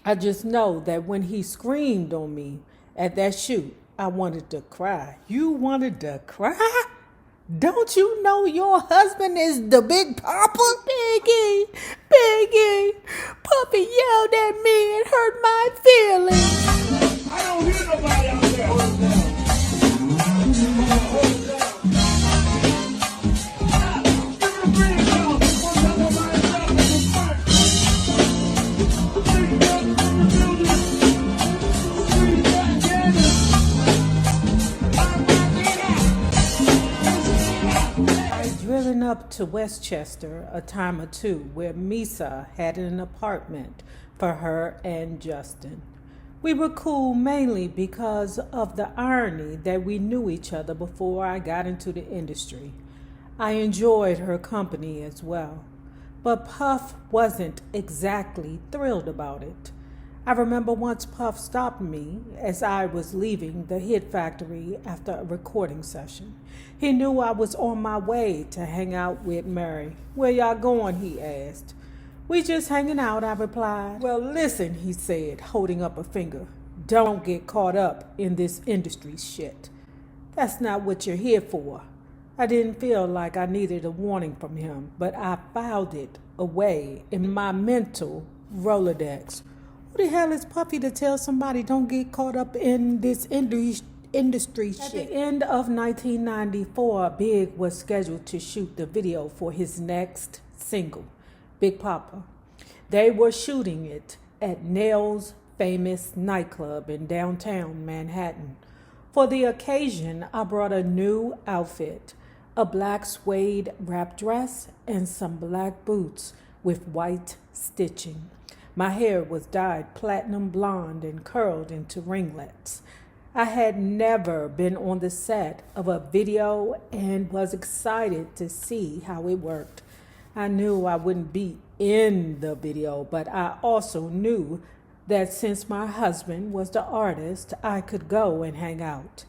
I just know that when he screamed on me at that shoot, I wanted to cry. You wanted to cry? Don't you know your husband is the Big Papa? Biggie, Puffy yelled at me and hurt my feelings. I don't hear nobody out there. Hold it down. Hold it down. Driven up to Westchester a time or two where Misa had an apartment for her and Justin. We were cool mainly because of the irony that we knew each other before I got into the industry. I enjoyed her company as well, but Puff wasn't exactly thrilled about it. I remember once Puff stopped me as I was leaving the Hit Factory after a recording session. He knew I was on my way to hang out with Mary. "Where y'all going?" he asked. "We just hanging out," I replied. "Well, listen," he said, holding up a finger. "Don't get caught up in this industry shit. That's not what you're here for." I didn't feel like I needed a warning from him, but I filed it away in my mental Rolodex. Who the hell is Puffy to tell somebody don't get caught up in this industry shit? At the end of 1994, Big was scheduled to shoot the video for his next single, Big Papa. They were shooting it at Nail's famous nightclub in downtown Manhattan. For the occasion, I brought a new outfit, a black suede wrap dress and some black boots with white stitching. My hair was dyed platinum blonde and curled into ringlets. I had never been on the set of a video and was excited to see how it worked. I knew I wouldn't be in the video, but I also knew that since my husband was the artist, I could go and hang out.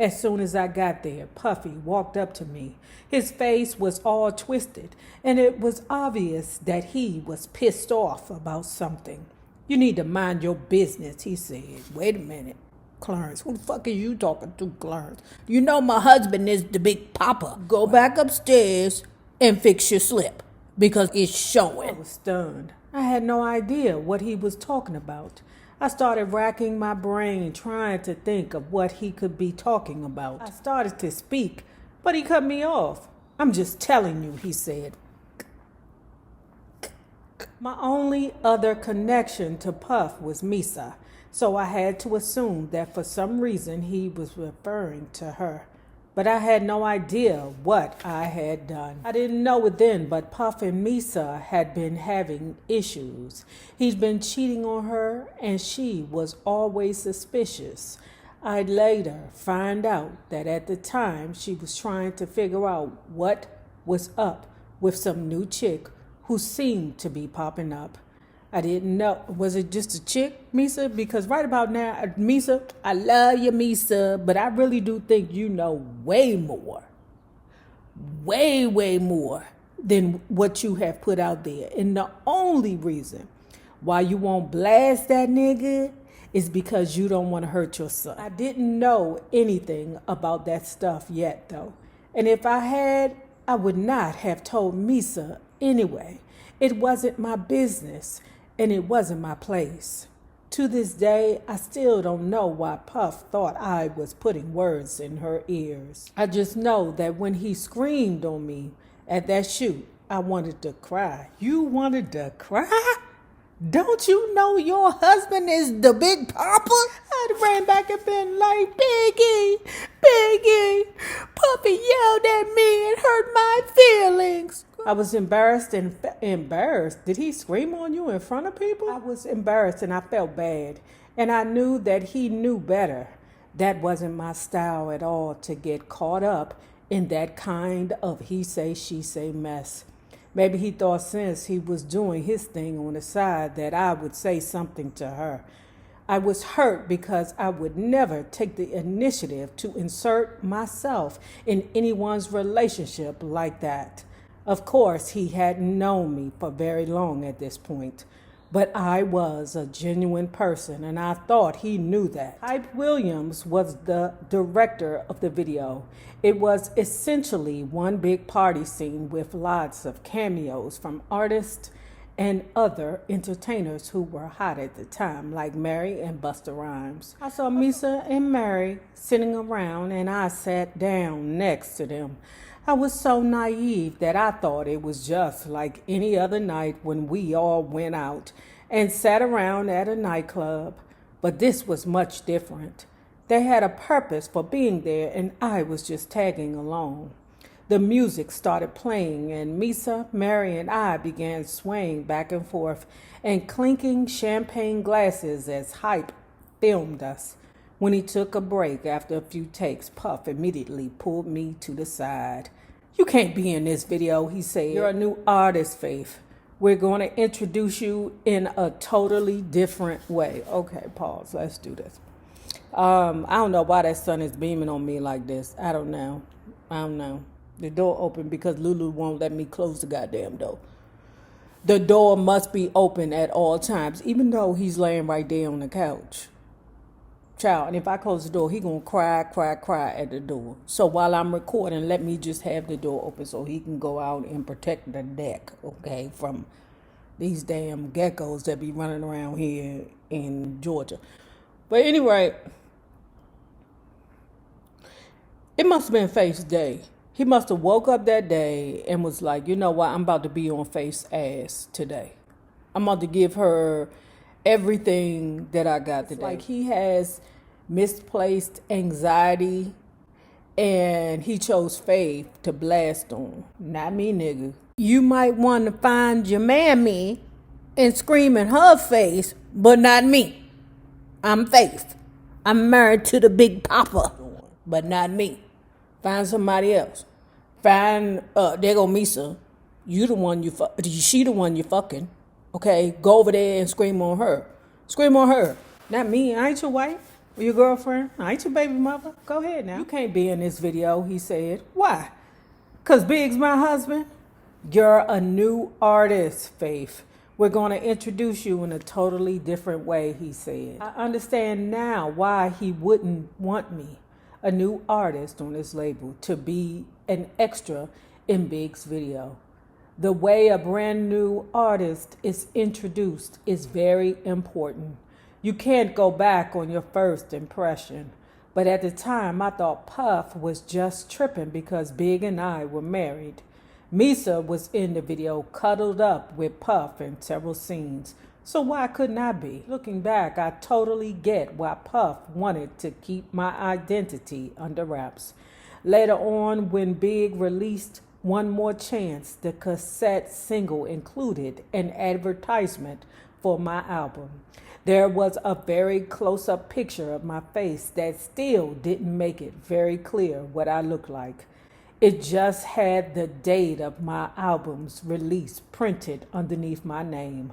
As soon as I got there, Puffy walked up to me. His face was all twisted, and it was obvious that he was pissed off about something. "You need to mind your business," he said. "Wait a minute, Clarence. Who the fuck are you talking to, Clarence? You know my husband is the Big Papa. Go back upstairs and fix your slip, because it's showing." I was stunned. I had no idea what he was talking about. I started racking my brain trying to think of what he could be talking about. I started to speak, but he cut me off. "I'm just telling you," he said. My only other connection to Puff was Misa, so I had to assume that for some reason he was referring to her. But I had no idea what I had done. I didn't know it then, but Puff and Misa had been having issues. He'd been cheating on her, and she was always suspicious. I'd later find out that at the time she was trying to figure out what was up with some new chick who seemed to be popping up. I didn't know. Was it just a chick, Misa? Because right about now, Misa, I love you, Misa, but I really do think you know way more than what you have put out there. And the only reason why you won't blast that nigga is because you don't want to hurt your son. I didn't know anything about that stuff yet, though. And if I had, I would not have told Misa anyway. It wasn't my business. And it wasn't my place. To this day, I still don't know why Puff thought I was putting words in her ears. I just know that when he screamed on me at that shoot, I wanted to cry. You wanted to cry? Don't you know your husband is the Big Papa? I'd ran back and been like, Biggie, Puffy yelled at me and hurt my feelings. I was embarrassed. Did he scream on you in front of people? I was embarrassed and I felt bad. And I knew that he knew better. That wasn't my style at all, to get caught up in that kind of he say, she say mess. Maybe he thought since he was doing his thing on the side that I would say something to her. I was hurt because I would never take the initiative to insert myself in anyone's relationship like that. Of course, he hadn't known me for very long at this point. But I was a genuine person, and I thought he knew that. Hype Williams was the director of the video. It was essentially one big party scene with lots of cameos from artists and other entertainers who were hot at the time, like Mary and Busta Rhymes. I saw Misa and Mary sitting around, and I sat down next to them. I was so naive that I thought it was just like any other night when we all went out and sat around at a nightclub. But this was much different. They had a purpose for being there, and I was just tagging along. The music started playing, and Misa, Mary, and I began swaying back and forth and clinking champagne glasses as Hype filmed us. When he took a break after a few takes, Puff immediately pulled me to the side. "You can't be in this video," he said. "You're a new artist, Faith. We're going to introduce you in a totally different way." Okay, pause. Let's do this. I don't know why that sun is beaming on me like this. I don't know. The door opened because Lulu won't let me close the goddamn door. The door must be open at all times, even though he's laying right there on the couch. Child, and if I close the door, he gonna cry at the door. So while I'm recording, let me just have the door open so he can go out and protect the deck, okay, from these damn geckos that be running around here in Georgia. But anyway, it must have been Faith's day. He must have woke up that day and was like, you know what, I'm about to be on Faith's ass today. I'm about to give her everything that I got today. Like he has misplaced anxiety and he chose Faith to blast on. Not me, nigga. You might want to find your mammy and scream in her face, but not me. I'm Faith. I'm married to the Big Papa, but not me. Find somebody else. Find, there go Misa. You the one she the one you fucking. Okay, go over there and scream on her. Scream on her. Not me. I ain't your wife or your girlfriend. I ain't your baby mother. Go ahead now. You can't be in this video, he said. Why? Because Big's my husband? You're a new artist, Faith. We're going to introduce you in a totally different way, he said. I understand now why he wouldn't want me, a new artist on this label, to be an extra in Big's video. The way a brand new artist is introduced is very important. You can't go back on your first impression. But at the time, I thought Puff was just tripping because Big and I were married. Misa was in the video cuddled up with Puff in several scenes. So why couldn't I be? Looking back, I totally get why Puff wanted to keep my identity under wraps. Later on, when Big released One More Chance, the cassette single included an advertisement for my album. There was a very close-up picture of my face that still didn't make it very clear what I looked like. It just had the date of my album's release printed underneath my name.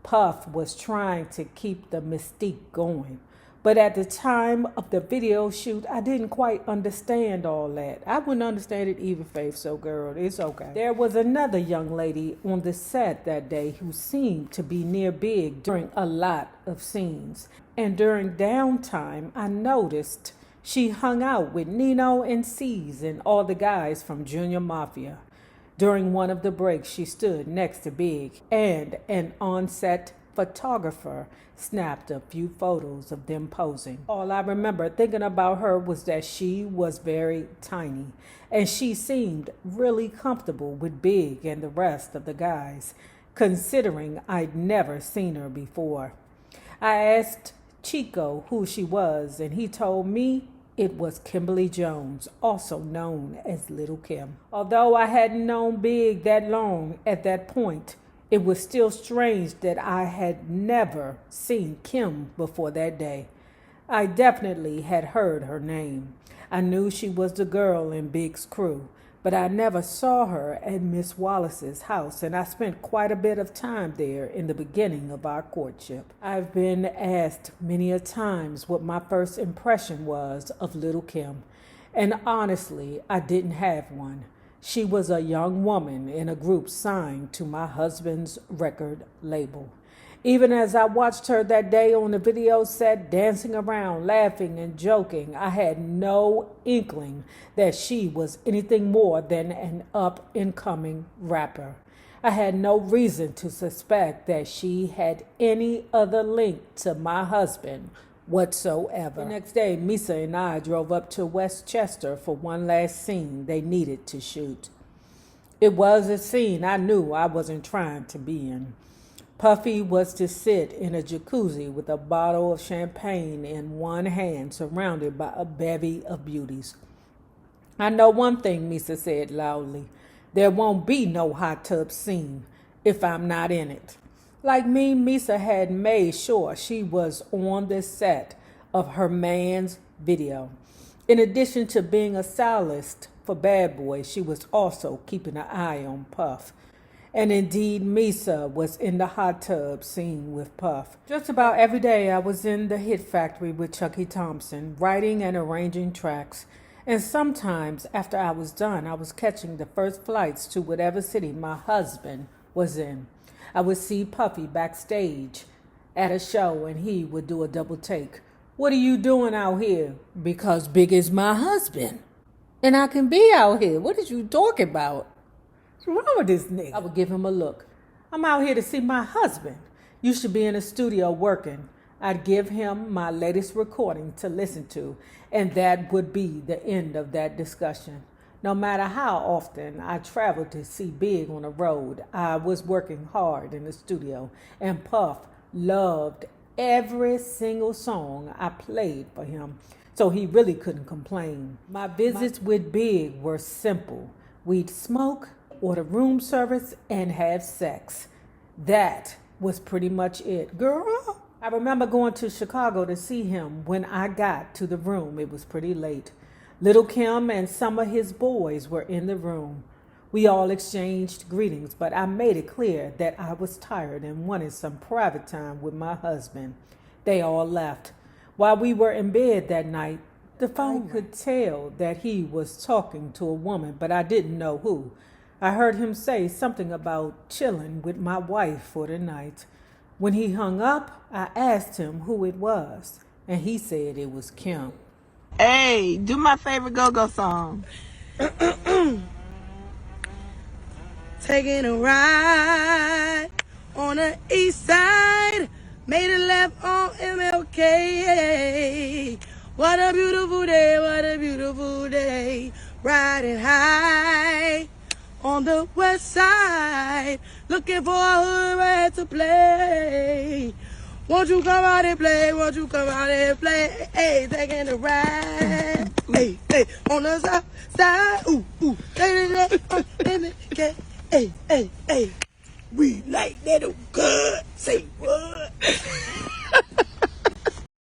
Puff was trying to keep the mystique going. But at the time of the video shoot, I didn't quite understand all that. I wouldn't understand it either, Faith, so girl, it's okay. There was another young lady on the set that day who seemed to be near Big during a lot of scenes. And during downtime, I noticed she hung out with Nino and C's and all the guys from Junior Mafia. During one of the breaks, she stood next to Big, and an on-set photographer snapped a few photos of them posing. All I remember thinking about her was that she was very tiny, and she seemed really comfortable with Big and the rest of the guys, considering I'd never seen her before. I asked Chico who she was, and he told me it was Kimberly Jones, also known as Lil Kim. Although I hadn't known Big that long at that point, it was still strange that I had never seen Kim before that day. I definitely had heard her name. I knew she was the girl in Big's crew, but I never saw her at Miss Wallace's house, and I spent quite a bit of time there in the beginning of our courtship. I've been asked many a times what my first impression was of Lil Kim, and honestly, I didn't have one. She was a young woman in a group signed to my husband's record label. Even as I watched her that day on the video set, dancing around, laughing and joking, I had no inkling that she was anything more than an up-and-coming rapper. I had no reason to suspect that she had any other link to my husband whatsoever. The next day, Misa and I drove up to Westchester for one last scene they needed to shoot. It was a scene I knew I wasn't trying to be in. Puffy was to sit in a jacuzzi with a bottle of champagne in one hand, surrounded by a bevy of beauties. I know one thing, Misa said loudly. There won't be no hot tub scene if I'm not in it. Like me, Misa had made sure she was on the set of her man's video. In addition to being a stylist for Bad Boy, she was also keeping an eye on Puff. And indeed, Misa was in the hot tub scene with Puff. Just about every day I was in the Hit Factory with Chucky Thompson, writing and arranging tracks. And sometimes after I was done, I was catching the first flights to whatever city my husband was in. I would see Puffy backstage at a show and he would do a double take. What are you doing out here? Because Big is my husband. And I can be out here. What is you talking about? What's wrong with this nigga? I would give him a look. I'm out here to see my husband. You should be in the studio working. I'd give him my latest recording to listen to, and that would be the end of that discussion. No matter how often I traveled to see Big on the road, I was working hard in the studio, and Puff loved every single song I played for him, so he really couldn't complain. My visits with Big were simple. We'd smoke, order room service, and have sex. That was pretty much it. Girl, I remember going to Chicago to see him. When I got to the room, it was pretty late. Lil Kim and some of his boys were in the room. We all exchanged greetings, but I made it clear that I was tired and wanted some private time with my husband. They all left. While we were in bed that night, the phone could tell that he was talking to a woman, but I didn't know who. I heard him say something about chilling with my wife for the night. When he hung up, I asked him who it was, and he said it was Kim. Hey, do my favorite go-go song. Taking a ride on the east side, made a left on MLK. What a beautiful day, what a beautiful day. Riding high on the west side, looking for a hood rat to play. Won't you come out and play? Won't you come out and play? Hey, taking a ride. Hey, hey, on the south side. Ooh, ooh. Hey, hey, hey. We like that.